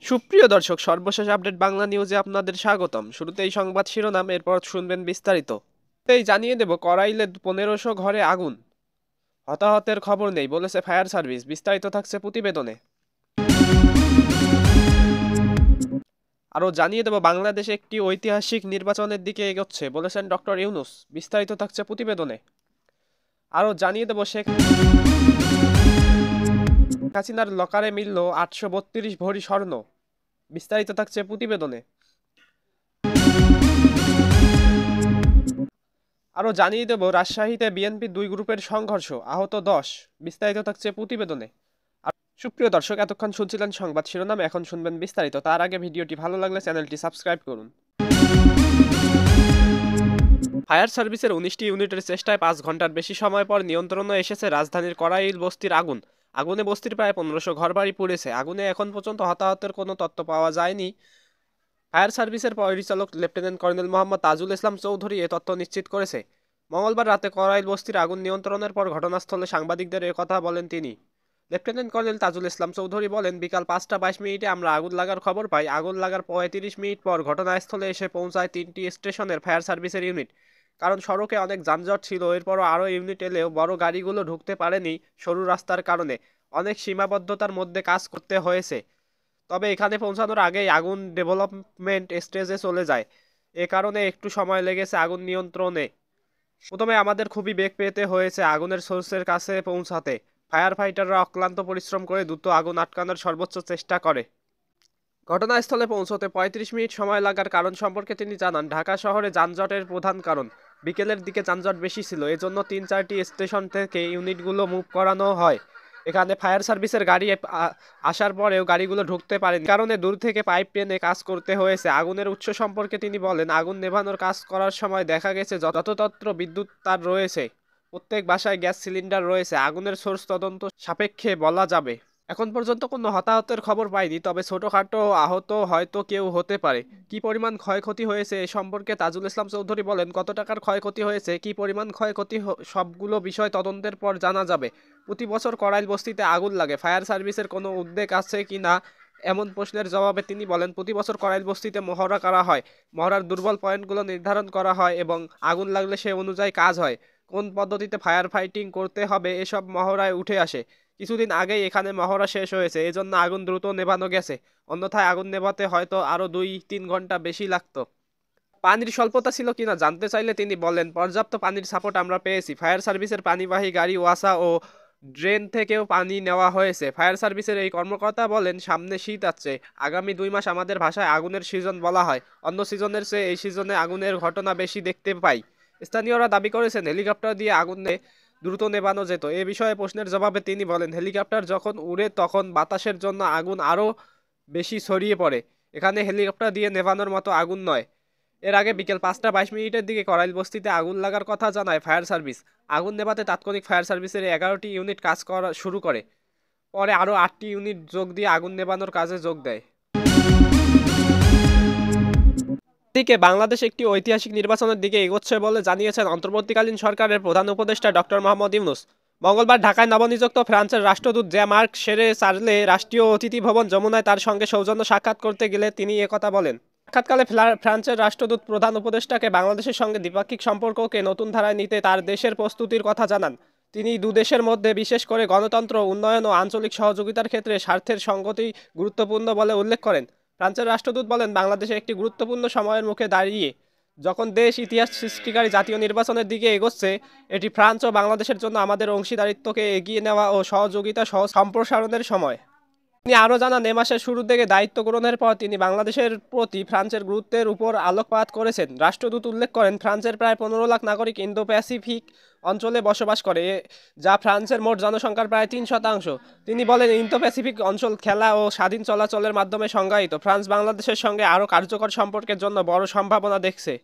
সুপ্রিয় দর্শক, সর্বশেষ আপডেট বাংলা নিউজে আপনাদের স্বাগতম। শুরুতেই সংবাদ শিরোনাম, এরপর শুনবেন বিস্তারিত। এই জানিয়ে দেব, করাইলে 1500 ঘরে আগুন, হতাহতের খবর নেই বলেছে ফায়ার সার্ভিস। বিস্তারিত থাকছে প্রতিবেদনে। আরও জানিয়ে দেব, বাংলাদেশ একটি ঐতিহাসিক নির্বাচনের দিকে এগোচ্ছে বলেছেন ডক্টর ইউনূস। বিস্তারিত থাকছে প্রতিবেদনে। আরও জানিয়ে দেব, শেখ হাসিনার লকারে মিলল 832 ভরি স্বর্ণ। বিস্তারিত থাকছে প্রতিবেদনে। আরও জানিয়ে দেব, রাজশাহীতে বিএনপি 2 গ্রুপের সংঘর্ষ, আহত 10। বিস্তারিত থাকছে প্রতিবেদনে। সুপ্রিয় দর্শক, এতক্ষণ শুনছিলেন সংবাদ শিরোনাম, এখন শুনবেন বিস্তারিত। তার আগে ভিডিওটি ভালো লাগলে চ্যানেলটি সাবস্ক্রাইব করুন। ফায়ার সার্ভিসের 19টি ইউনিটের চেষ্টায় 5 ঘন্টার বেশি সময় পর নিয়ন্ত্রণে এসেছে রাজধানীর করাইল বস্তির আগুন। আগুনে বস্তির প্রায় 1500 ঘরবাড়ি পুড়েছে। আগুনে এখন পর্যন্ত হতাহতের কোনো তথ্য পাওয়া যায়নি। ফায়ার সার্ভিসের পরিচালক লেফটেন্যান্ট কর্নেল মোহাম্মদ তাজুল ইসলাম চৌধুরী এ তথ্য নিশ্চিত করেছে। মঙ্গলবার রাতে করাইল বস্তির আগুন নিয়ন্ত্রণের পর ঘটনাস্থলে সাংবাদিকদের কথা বলেন তিনি। লেফটেন্যান্ট কর্নেল তাজুল ইসলাম চৌধুরী বলেন, বিকাল 5টা 22 মিনিটে আমরা আগুন লাগার খবর পাই। আগুন লাগার 35 মিনিট পর ঘটনাস্থলে এসে পৌঁছায় 3টি স্টেশনের ফায়ার সার্ভিসের ইউনিট। কারণ সড়কে অনেক যানজট ছিল, এরপরও আরও ইউনিট এলেও বড় গাড়িগুলো ঢুকতে পারেনি সরু রাস্তার কারণে। অনেক সীমাবদ্ধতার মধ্যে কাজ করতে হয়েছে। তবে এখানে পৌঁছানোর আগেই আগুন ডেভেলপমেন্ট স্টেজে চলে যায়। এ কারণে একটু সময় লেগেছে আগুন নিয়ন্ত্রণে। প্রথমে আমাদের খুবই বেগ পেতে হয়েছে আগুনের সোর্সের কাছে পৌঁছাতে। ফায়ার ফাইটাররা অক্লান্ত পরিশ্রম করে দ্রুত আগুন আটকানোর সর্বোচ্চ চেষ্টা করে। ঘটনাস্থলে পৌঁছতে 35 মিনিট সময় লাগার কারণ সম্পর্কে তিনি জানান, ঢাকা শহরে যানজটের প্রধান কারণ বিকেলের দিকে যানজট বেশি ছিল, এজন্য 3-4টি স্টেশন থেকে ইউনিটগুলো মুভ করানো হয়। এখানে ফায়ার সার্ভিসের গাড়ি আসার পরেও গাড়িগুলো ঢুকতে পারেনি, কারণে দূর থেকে পাইপ টেনে কাজ করতে হয়েছে। আগুনের উৎস সম্পর্কে তিনি বলেন, আগুন নেভানোর কাজ করার সময় দেখা গেছে যত্রতত্র বিদ্যুৎ তার রয়েছে, প্রত্যেক বাসায় গ্যাস সিলিন্ডার রয়েছে। আগুনের সোর্স তদন্ত সাপেক্ষে বলা যাবে। এখন পর্যন্ত কোনো হতাহতের খবর পাইনি, তবে ছোটখাটো আহত হয়তো কেউ হতে পারে। কি পরিমাণ ক্ষয়ক্ষতি হয়েছে এ সম্পর্কে তাজুল ইসলাম চৌধুরী বলেন, কত টাকার ক্ষয়ক্ষতি হয়েছে, কি পরিমাণ ক্ষয়ক্ষতি সবগুলো বিষয় তদন্তের পর জানা যাবে। প্রতি বছর করাইল বস্তিতে আগুন লাগে, ফায়ার সার্ভিসের কোনো উদ্যোগ আছে কি না এমন প্রশ্নের জবাবে তিনি বলেন, প্রতি বছর করাইল বস্তিতে মহড়া করা হয়। মহড়ার দুর্বল পয়েন্টগুলো নির্ধারণ করা হয় এবং আগুন লাগলে সে অনুযায়ী কাজ হয়। কোন পদ্ধতিতে ফায়ার ফাইটিং করতে হবে এসব মহড়ায় উঠে আসে। কিছুদিন আগেই এখানে মহড়া শেষ হয়েছে, এজন্য আগুন দ্রুত নেভানো গেছে। অন্যথায় আগুন নেভাতে হয়তো আরও 2-3 ঘন্টা বেশি লাগতো। পানির স্বল্পতা ছিল কিনা জানতে চাইলে তিনি বলেন, পর্যাপ্ত পানির সাপোর্ট আমরা পেয়েছি। ফায়ার সার্ভিসের পানিবাহী গাড়ি, ওয়াসা ও ড্রেন থেকেও পানি নেওয়া হয়েছে। ফায়ার সার্ভিসের এই কর্মকর্তা বলেন, সামনে শীত আসছে, আগামী 2 মাস আমাদের ভাষায় আগুনের সিজন বলা হয়। অন্য সিজনের চেয়ে এই সিজনে আগুনের ঘটনা বেশি দেখতে পাই। স্থানীয়রা দাবি করেছেন, হেলিকপ্টার দিয়ে আগুন দ্রুত নেভানো যেত। এ বিষয়ে প্রশ্নের জবাবে তিনি বলেন, হেলিকপ্টার যখন উড়ে তখন বাতাসের জন্য আগুন আরও বেশি ছড়িয়ে পড়ে। এখানে হেলিকপ্টার দিয়ে নেভানোর মতো আগুন নয়। এর আগে বিকেল 5টা 22 মিনিটের দিকে করাইল বস্তিতে আগুন লাগার কথা জানায় ফায়ার সার্ভিস। আগুন নেভাতে তাৎক্ষণিক ফায়ার সার্ভিসের 11টি ইউনিট কাজ করা শুরু করে। পরে আরও 8টি ইউনিট যোগ দিয়ে আগুন নেভানোর কাজে যোগ দেয়। এদিকে বাংলাদেশ একটি ঐতিহাসিক নির্বাচনের দিকে এগোচ্ছে বলে জানিয়েছেন অন্তর্বর্তীকালীন সরকারের প্রধান উপদেষ্টা ডক্টর মোহাম্মদ ইউনূস। মঙ্গলবার ঢাকায় নবনিযুক্ত ফ্রান্সের রাষ্ট্রদূত জ্যাঁ-মার্ক শেরে চার্লে রাষ্ট্রীয় অতিথি ভবন যমুনায় তার সঙ্গে সৌজন্য সাক্ষাৎ করতে গেলে তিনি একথা বলেন। সাক্ষাৎকালে ফ্রান্সের রাষ্ট্রদূত প্রধান উপদেষ্টাকে বাংলাদেশের সঙ্গে দ্বিপাক্ষিক সম্পর্ককে নতুন ধারায় নিতে তার দেশের প্রস্তুতির কথা জানান। তিনি দুদেশের মধ্যে বিশেষ করে গণতন্ত্র, উন্নয়ন ও আঞ্চলিক সহযোগিতার ক্ষেত্রে স্বার্থের সঙ্গতি গুরুত্বপূর্ণ বলে উল্লেখ করেন। ফ্রান্সের রাষ্ট্রদূত বলেন, বাংলাদেশে একটি গুরুত্বপূর্ণ সময়ের মুখে দাঁড়িয়ে যখন দেশ ইতিহাস সৃষ্টিকারী জাতীয় নির্বাচনের দিকে এগোচ্ছে, এটি ফ্রান্স ও বাংলাদেশের জন্য আমাদের অংশীদারিত্বকে এগিয়ে নেওয়া ও সহযোগিতা সম্প্রসারণের সময়। তিনি আরও জানান, এ মাসের শুরুর দিকে দায়িত্ব গ্রহণের পর তিনি বাংলাদেশের প্রতি ফ্রান্সের গুরুত্বের উপর আলোকপাত করেছেন। রাষ্ট্রদূত উল্লেখ করেন, ফ্রান্সের প্রায় 15 লাখ নাগরিক ইন্দো প্যাসিফিক অঞ্চলে বসবাস করে, যা ফ্রান্সের মোট জনসংখ্যার প্রায় 3%। তিনি বলেন, ইন্দো প্যাসিফিক অঞ্চল খেলা ও স্বাধীন চলাচলের মাধ্যমে সংজ্ঞায়িত। ফ্রান্স বাংলাদেশের সঙ্গে আরও কার্যকর সম্পর্কের জন্য বড় সম্ভাবনা দেখছে।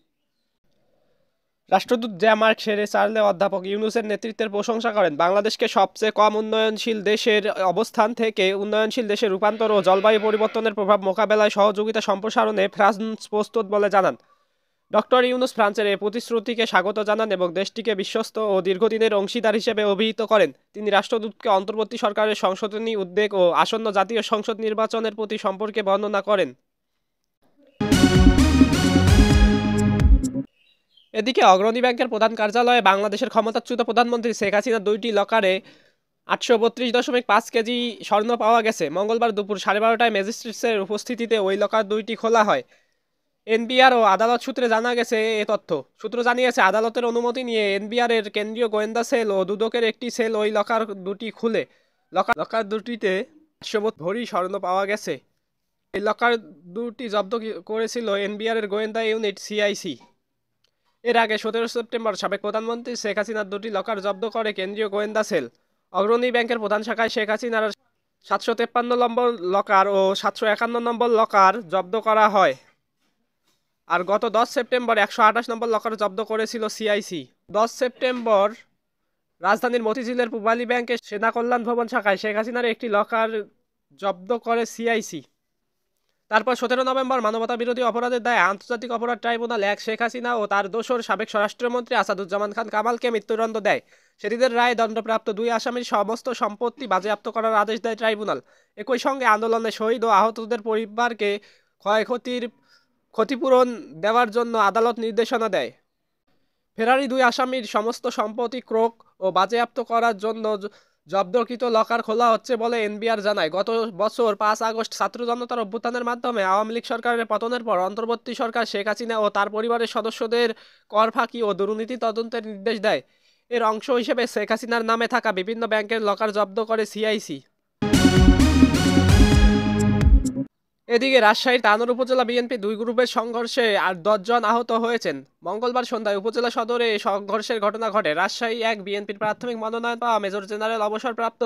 রাষ্ট্রদূত জ্যাঁ-মার্ক শেরে চার্লে অধ্যাপক ইউনূসের নেতৃত্বের প্রশংসা করেন। বাংলাদেশকে সবচেয়ে কম উন্নয়নশীল দেশের অবস্থান থেকে উন্নয়নশীল দেশে রূপান্তর ও জলবায়ু পরিবর্তনের প্রভাব মোকাবেলায় সহযোগিতা সম্প্রসারণে ফ্রান্স প্রস্তুত বলে জানান। ডক্টর ইউনূস ফ্রান্সের এই প্রতিশ্রুতিকে স্বাগত জানান এবং দেশটিকে বিশ্বস্ত ও দীর্ঘদিনের অংশীদার হিসেবে অভিহিত করেন। তিনি রাষ্ট্রদূতকে অন্তর্বর্তী সরকারের সংশোধনী উদ্বেগ ও আসন্ন জাতীয় সংসদ নির্বাচনের প্রতি সম্পর্কে বর্ণনা করেন। এদিকে অগ্রণী ব্যাংকের প্রধান কার্যালয়ে বাংলাদেশের ক্ষমতাচ্যুত প্রধানমন্ত্রী শেখ হাসিনার 2টি লকারে 832.5 কেজি স্বর্ণ পাওয়া গেছে। মঙ্গলবার দুপুর 12:30টায় ম্যাজিস্ট্রেটসের উপস্থিতিতে ওই লকার 2টি খোলা হয়। এনবিআর ও আদালত সূত্রে জানা গেছে এ তথ্য। সূত্র জানিয়েছে, আদালতের অনুমতি নিয়ে এনবিআর এর কেন্দ্রীয় গোয়েন্দা সেল ও দুদকের একটি সেল ওই লকার দুটি খুলে লকার দুটিতে 832 ভরি স্বর্ণ পাওয়া গেছে। এই লকার দুটি জব্দ করেছিল এনবিআর এর গোয়েন্দা ইউনিট সিআইসি। এর আগে 17 সেপ্টেম্বর সাবেক প্রধানমন্ত্রী শেখ হাসিনার 2টি লকার জব্দ করে কেন্দ্রীয় গোয়েন্দা সেল। অগ্রণী ব্যাংকের প্রধান শাখায় শেখ হাসিনার 753 নম্বর লকার ও 751 নম্বর লকার জব্দ করা হয়। আর গত 10 সেপ্টেম্বর 128 নম্বর লকার জব্দ করেছিল সিআইসি। 10 সেপ্টেম্বর রাজধানীর মতিঝিলের পূবালী ব্যাংকের সেনা কল্যাণ ভবন শাখায় শেখ হাসিনার একটি লকার জব্দ করে সিআইসি। তারপর 17 নভেম্বর মানবতা বিরোধী অপরাধের দায়ে আন্তর্জাতিক অপরাধ ট্রাইব্যুনাল শেখ হাসিনা ও তার দোসর সাবেক স্বরাষ্ট্রমন্ত্রী আসাদুজ্জামান খান কামালকে মৃত্যুদণ্ড দেয়। সেদিনের রায়ে দণ্ডপ্রাপ্ত 2 আসামির সমস্ত সম্পত্তি বাজেয়াপ্ত করার আদেশ দেয় ট্রাইব্যুনাল। একই সঙ্গে আন্দোলনে শহীদ ও আহতদের পরিবারকে ক্ষতিপূরণ দেওয়ার জন্য আদালত নির্দেশনা দেয়। ফেরারি 2 আসামির সমস্ত সম্পত্তি ক্রোক ও বাজেয়াপ্ত করার জন্য জব্দকৃত লকার খোলা হচ্ছে বলে এনবিআর জানায়। গত বছর 5 আগস্ট ছাত্র জনতার অভ্যুত্থানের মাধ্যমে আওয়ামী লীগ সরকারের পতনের পর অন্তর্বর্তী সরকার শেখ হাসিনা ও তার পরিবারের সদস্যদের কর ফাঁকি ও দুর্নীতি তদন্তের নির্দেশ দেয়। এর অংশ হিসেবে শেখ হাসিনার নামে থাকা বিভিন্ন ব্যাংকের লকার জব্দ করে সিআইসি। এদিকে রাজশাহীর তানোর উপজেলা বিএনপি 2 গ্রুপের সংঘর্ষে আর 10 জন আহত হয়েছেন। মঙ্গলবার সন্ধ্যায় উপজেলা সদরে এই সংঘর্ষের ঘটনা ঘটে। রাজশাহী 1 বিএনপির প্রাথমিক মনোনয়ন পাওয়া মেজর জেনারেল অবসরপ্রাপ্ত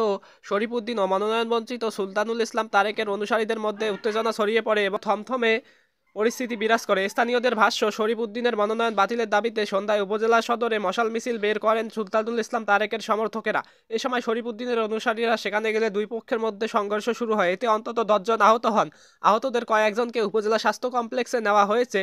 শরীফ উদ্দিন ও মনোনয়ন বঞ্চিত সুলতানুল ইসলাম তারেকের অনুসারীদের মধ্যে উত্তেজনা ছড়িয়ে পড়ে এবং থমথমে পরিস্থিতি বিরাজ করে। স্থানীয়দের ভাষ্য, শরীফ উদ্দিনের মনোনয়ন বাতিলের দাবিতে সন্ধ্যায় উপজেলা সদরে মশাল মিছিল বের করেন সুলতানুল ইসলাম তারেকের সমর্থকেরা। এ সময় শরীফ উদ্দিনের অনুসারীরা সেখানে গেলে 2 পক্ষের মধ্যে সংঘর্ষ শুরু হয়। এতে অন্তত 10 জন আহত হন। আহতদের কয়েকজনকে উপজেলা স্বাস্থ্য কমপ্লেক্সে নেওয়া হয়েছে।